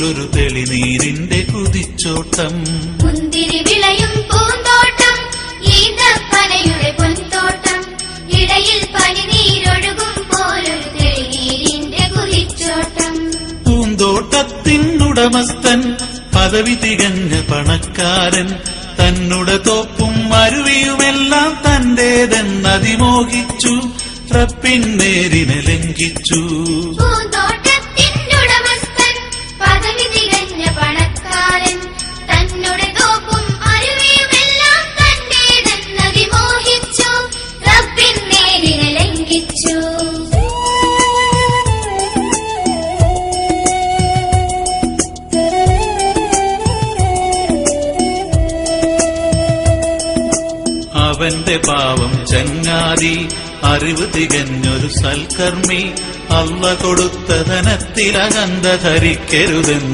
ഒരു തെളിനീരിന്റെ കുതിച്ചോട്ടം, മുന്തിരി വിളയും പൂന്തോട്ടം, ഈന്തപ്പനയുടെ പൊൻതോട്ടം, ഇടയിൽ പനിനീരൊഴുകും പോലൊരു തെളിനീരിന്റെ കുതിച്ചോട്ടം. പൂന്തോട്ടത്തിനുടമസ്ഥൻ പദവി തികഞ്ഞ പണക്കാരൻ, തന്നുടെ തോപ്പും അരുവിയുമെല്ലാം തന്റേതെന്നതിമോഹിച്ചു, റബ്ബിൻ നേരിനെ ലംഘിച്ചു. പൂന്തോട്ടത്തിനുടമസ്ഥൻ പദവി തികഞ്ഞ പണക്കാരൻ, തന്നുടെ തോപ്പും അരുവിയുമെല്ലാം തന്റേതെന്നതിമോഹിച്ചു, റബ്ബിൻ നേരിനെ ലംഘിച്ചു. അവന്റെ പാവം ചങ്ങാതി അറിവ് തികഞ്ഞൊരു സൽക്കർമ്മി, അള്ള കൊടുത്ത ധനത്തിലകന്ത ധരിക്കരുതെന്ന്